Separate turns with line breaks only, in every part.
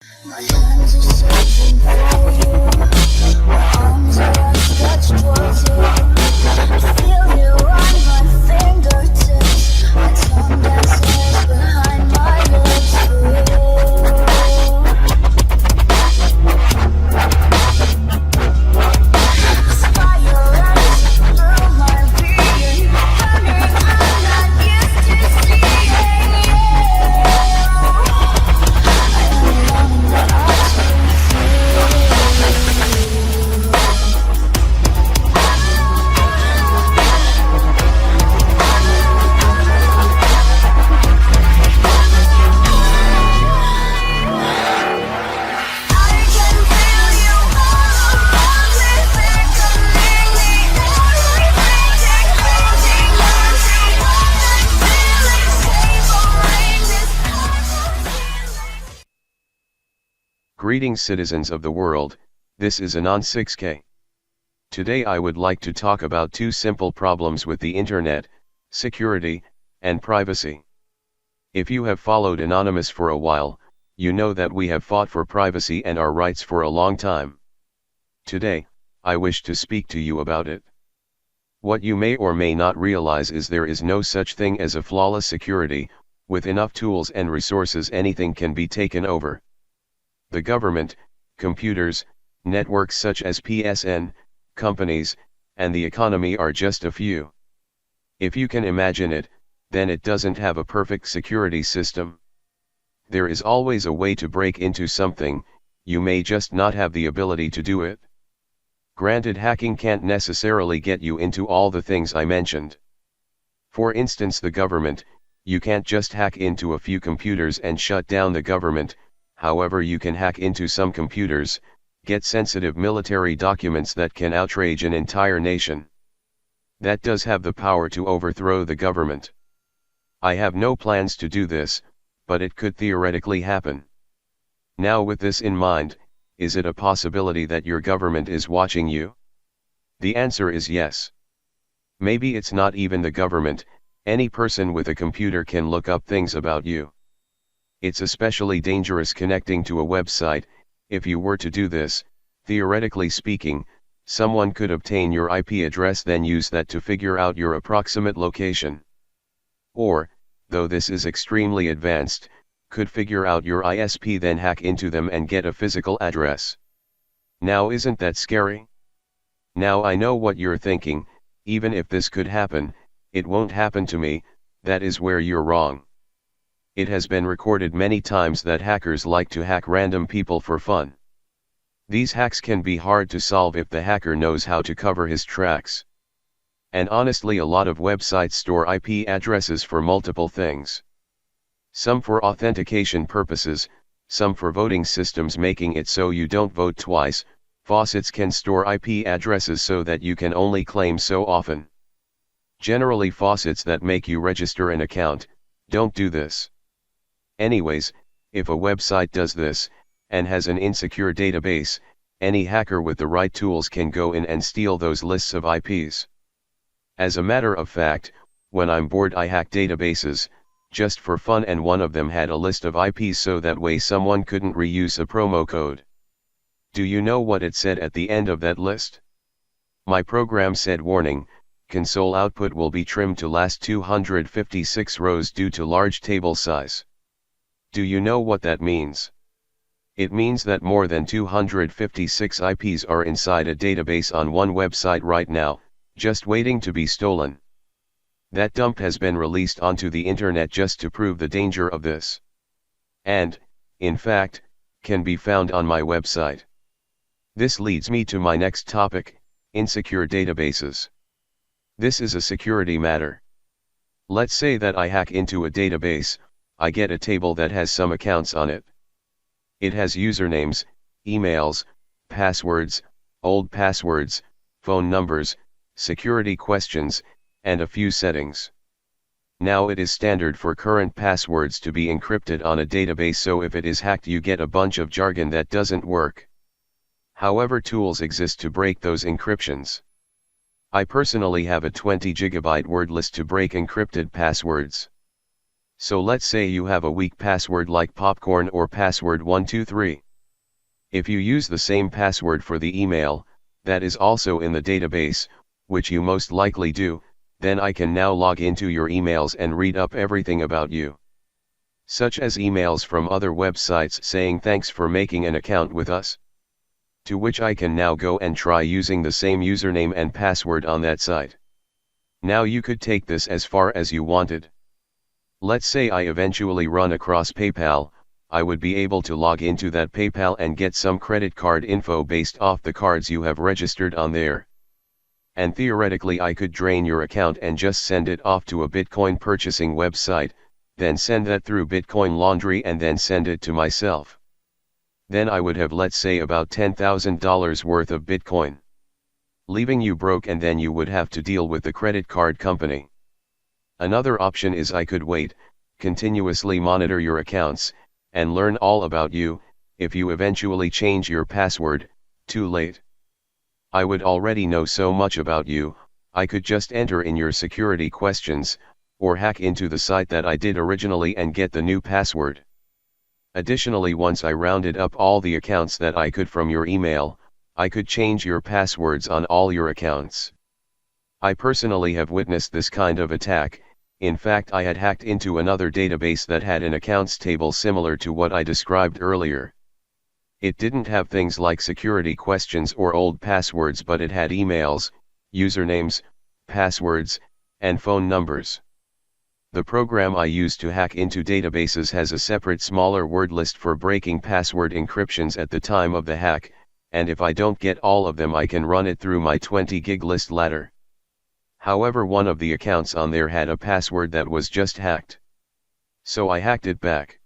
My hands are searching for you. My arms are outstretched towards you. I feel you on my fingertips. My tongue dances behind my lips for you. Fire runs through my being, burning. I'm not used to seeing you. I am alone, but I
Greetings citizens of the world, this is Anon 6K. Today I would like to talk about two simple problems with the internet, security, and privacy. If you have followed Anonymous for a while, you know that we have fought for privacy and our rights for a long time. Today, I wish to speak to you about it. What you may or may not realize is there is no such thing as a flawless security. With enough tools and resources anything can be taken over. The government, computers, networks such as PSN, companies, and the economy are just a few. If you can imagine it, then it doesn't have a perfect security system. There is always a way to break into something, you may just not have the ability to do it. Granted, hacking can't necessarily get you into all the things I mentioned. For instance, the government, you can't just hack into a few computers and shut down the government. However, you can hack into some computers, get sensitive military documents that can outrage an entire nation. That does have the power to overthrow the government. I have no plans to do this, but it could theoretically happen. Now, with this in mind, is it a possibility that your government is watching you? The answer is yes. Maybe it's not even the government, any person with a computer can look up things about you. It's especially dangerous connecting to a website. If you were to do this, theoretically speaking, someone could obtain your IP address, then use that to figure out your approximate location. Or, though this is extremely advanced, could figure out your ISP, then hack into them and get a physical address. Now, isn't that scary? Now I know what you're thinking, even if this could happen, it won't happen to me. That is where you're wrong. It has been recorded many times that hackers like to hack random people for fun. These hacks can be hard to solve if the hacker knows how to cover his tracks. And honestly, a lot of websites store IP addresses for multiple things. Some for authentication purposes, some for voting systems, making it so you don't vote twice. Faucets can store IP addresses so that you can only claim so often. Generally, faucets that make you register an account don't do this. Anyways, if a website does this, and has an insecure database, any hacker with the right tools can go in and steal those lists of IPs. As a matter of fact, when I'm bored I hack databases, just for fun, and one of them had a list of IPs so that way someone couldn't reuse a promo code. Do you know what it said at the end of that list? My program said, warning, console output will be trimmed to last 256 rows due to large table size. Do you know what that means? It means that more than 256 IPs are inside a database on one website right now, just waiting to be stolen. That dump has been released onto the internet just to prove the danger of this. And, in fact, can be found on my website. This leads me to my next topic, insecure databases. This is a security matter. Let's say that I hack into a database. I get a table that has some accounts on it. It has usernames, emails, passwords, old passwords, phone numbers, security questions, and a few settings. Now, it is standard for current passwords to be encrypted on a database, so if it is hacked you get a bunch of jargon that doesn't work. However, tools exist to break those encryptions. I personally have a 20 GB word list to break encrypted passwords. So let's say you have a weak password like popcorn or password 123. If you use the same password for the email, that is also in the database, which you most likely do, then I can now log into your emails and read up everything about you. Such as emails from other websites saying thanks for making an account with us. To which I can now go and try using the same username and password on that site. Now you could take this as far as you wanted. Let's say I eventually run across PayPal, I would be able to log into that PayPal and get some credit card info based off the cards you have registered on there. And theoretically I could drain your account and just send it off to a Bitcoin purchasing website, then send that through Bitcoin Laundry and then send it to myself. Then I would have, let's say, about $10,000 worth of Bitcoin. Leaving you broke, and then you would have to deal with the credit card company. Another option is I could wait, continuously monitor your accounts, and learn all about you. If you eventually change your password, too late. I would already know so much about you, I could just enter in your security questions, or hack into the site that I did originally and get the new password. Additionally, once I rounded up all the accounts that I could from your email, I could change your passwords on all your accounts. I personally have witnessed this kind of attack. In fact, I had hacked into another database that had an accounts table similar to what I described earlier. It didn't have things like security questions or old passwords, but it had emails, usernames, passwords, and phone numbers. The program I use to hack into databases has a separate smaller word list for breaking password encryptions at the time of the hack, and if I don't get all of them I can run it through my 20 gig list ladder. However, one of the accounts on there had a password that was just hacked. So I hacked it back.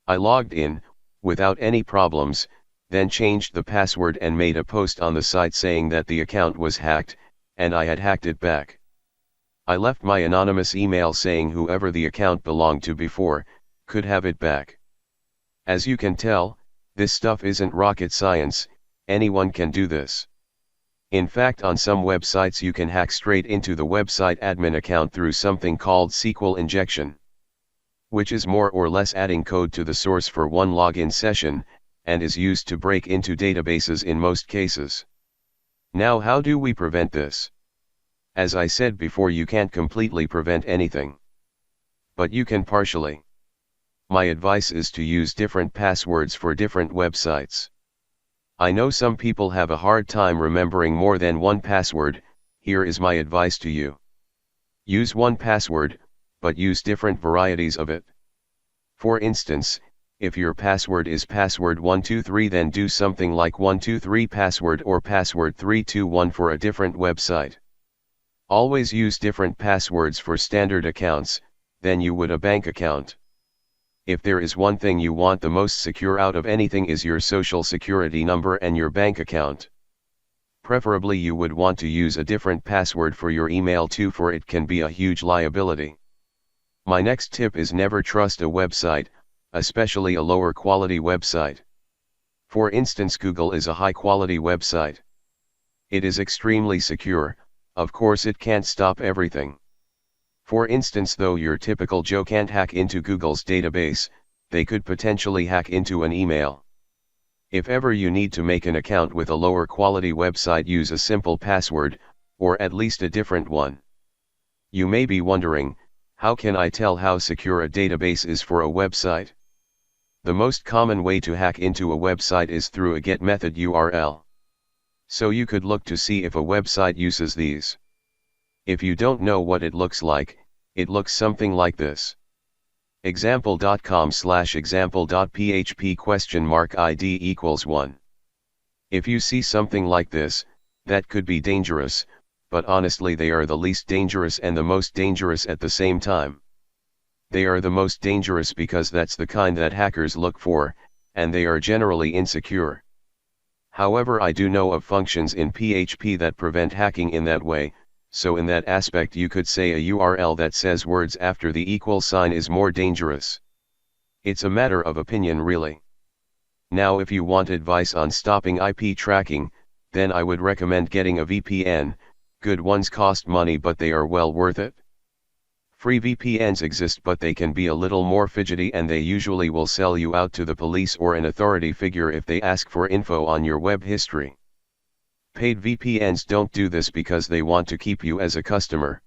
I logged in, without any problems, then changed the password and made a post on the site saying that the account was hacked, and I had hacked it back. I left my anonymous email saying whoever the account belonged to before, could have it back. As you can tell, this stuff isn't rocket science, anyone can do this. In fact, on some websites you can hack straight into the website admin account through something called SQL injection, which is more or less adding code to the source for one login session, and is used to break into databases in most cases. Now, how do we prevent this? As I said before, you can't completely prevent anything. But you can partially. My advice is to use different passwords for different websites. I know some people have a hard time remembering more than one password. Here is my advice to you. Use one password, but use different varieties of it. For instance, if your password is password 123, then do something like 123 password or password 321 for a different website. Always use different passwords for standard accounts than you would a bank account. If there is one thing you want the most secure out of anything, is your social security number and your bank account. Preferably you would want to use a different password for your email too, for it can be a huge liability. My next tip is never trust a website, especially a lower quality website. For instance, Google is a high quality website. It is extremely secure. Of course, it can't stop everything. For instance, though your typical Joe can't hack into Google's database, they could potentially hack into an email. If ever you need to make an account with a lower quality website, use a simple password, or at least a different one. You may be wondering, how can I tell how secure a database is for a website? The most common way to hack into a website is through a get method URL. So you could look to see if a website uses these. If you don't know what it looks like, it looks something like this. example.com/example.php?id equals 1. If you see something like this, that could be dangerous, but honestly they are the least dangerous and the most dangerous at the same time. They are the most dangerous because that's the kind that hackers look for, and they are generally insecure. However, I do know of functions in PHP that prevent hacking in that way, so in that aspect you could say a URL that says words after the equal sign is more dangerous. It's a matter of opinion really. Now, if you want advice on stopping IP tracking, then I would recommend getting a VPN. Good ones cost money, but they are well worth it. Free VPNs exist, but they can be a little more fidgety, and they usually will sell you out to the police or an authority figure if they ask for info on your web history. Paid VPNs don't do this because they want to keep you as a customer.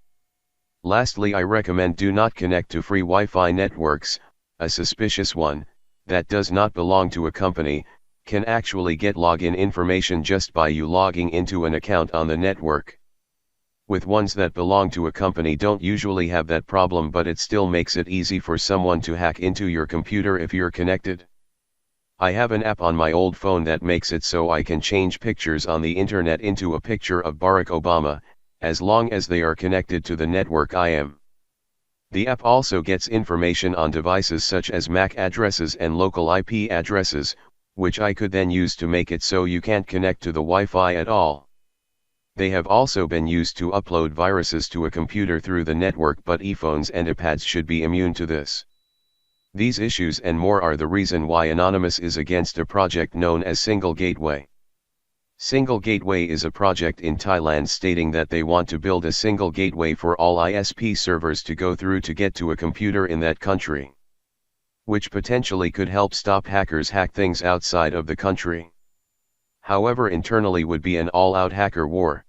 Lastly, I recommend do not connect to free Wi-Fi networks. A suspicious one, that does not belong to a company, can actually get login information just by you logging into an account on the network. With ones that belong to a company don't usually have that problem, but it still makes it easy for someone to hack into your computer if you're connected. I have an app on my old phone that makes it so I can change pictures on the internet into a picture of Barack Obama, as long as they are connected to the network I am. The app also gets information on devices such as MAC addresses and local IP addresses, which I could then use to make it so you can't connect to the Wi-Fi at all. They have also been used to upload viruses to a computer through the network, but iPhones and iPads should be immune to this. These issues and more are the reason why Anonymous is against a project known as Single Gateway. Single Gateway is a project in Thailand stating that they want to build a single gateway for all ISP servers to go through to get to a computer in that country, which potentially could help stop hackers hack things outside of the country. However, internally would be an all-out hacker war.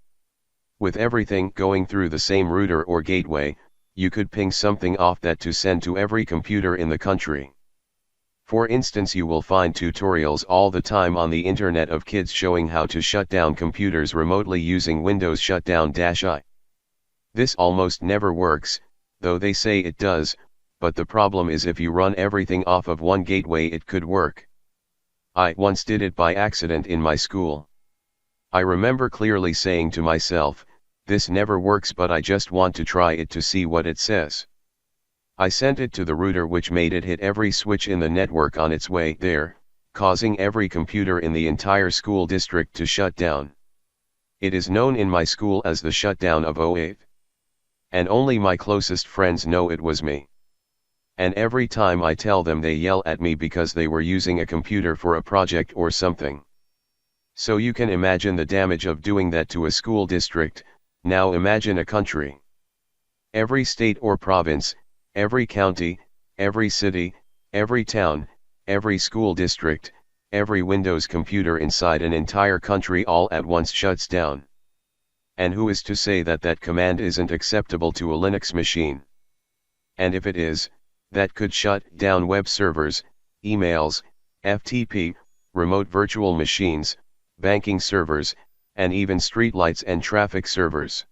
With everything going through the same router or gateway, you could ping something off that to send to every computer in the country. For instance, you will find tutorials all the time on the internet of kids showing how to shut down computers remotely using Windows Shutdown-I. This almost never works, though they say it does, but the problem is if you run everything off of one gateway it could work. I once did it by accident in my school. I remember clearly saying to myself, this never works, but I just want to try it to see what it says. I sent it to the router, which made it hit every switch in the network on its way there, causing every computer in the entire school district to shut down. It is known in my school as the shutdown of '08. And only my closest friends know it was me. And every time I tell them, they yell at me because they were using a computer for a project or something. So you can imagine the damage of doing that to a school district. Now imagine a country. Every state or province, every county, every city, every town, every school district, every Windows computer inside an entire country all at once shuts down. And who is to say that that command isn't acceptable to a Linux machine? And if it is, that could shut down web servers, emails, FTP, remote virtual machines, banking servers, and even streetlights and traffic servers.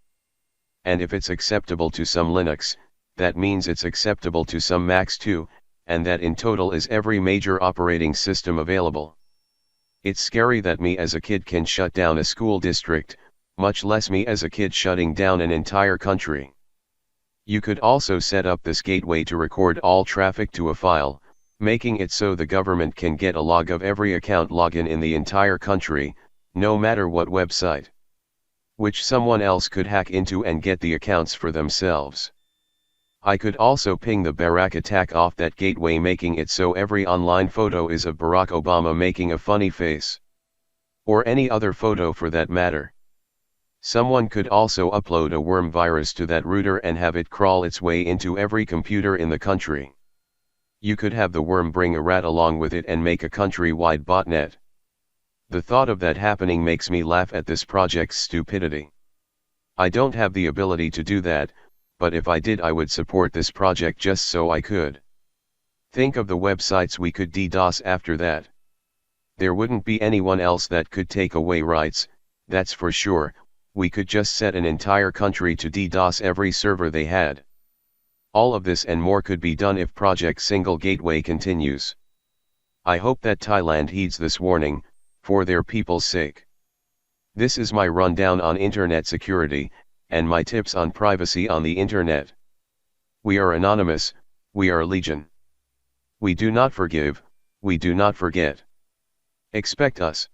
And if it's acceptable to some Linux, that means it's acceptable to some Macs too, and that in total is every major operating system available. It's scary that me as a kid can shut down a school district, much less me as a kid shutting down an entire country. You could also set up this gateway to record all traffic to a file, making it so the government can get a log of every account login in the entire country, no matter what website, which someone else could hack into and get the accounts for themselves. I could also ping the Barack attack off that gateway, making it so every online photo is of Barack Obama making a funny face. Or any other photo for that matter. Someone could also upload a worm virus to that router and have it crawl its way into every computer in the country. You could have the worm bring a rat along with it and make a country-wide botnet. The thought of that happening makes me laugh at this project's stupidity. I don't have the ability to do that, but if I did, I would support this project just so I could. Think of the websites we could DDoS after that. There wouldn't be anyone else that could take away rights, that's for sure. We could just set an entire country to DDoS every server they had. All of this and more could be done if Project Single Gateway continues. I hope that Thailand heeds this warning, for their people's sake. This is my rundown on internet security, and my tips on privacy on the internet. We are anonymous, we are legion. We do not forgive, we do not forget. Expect us.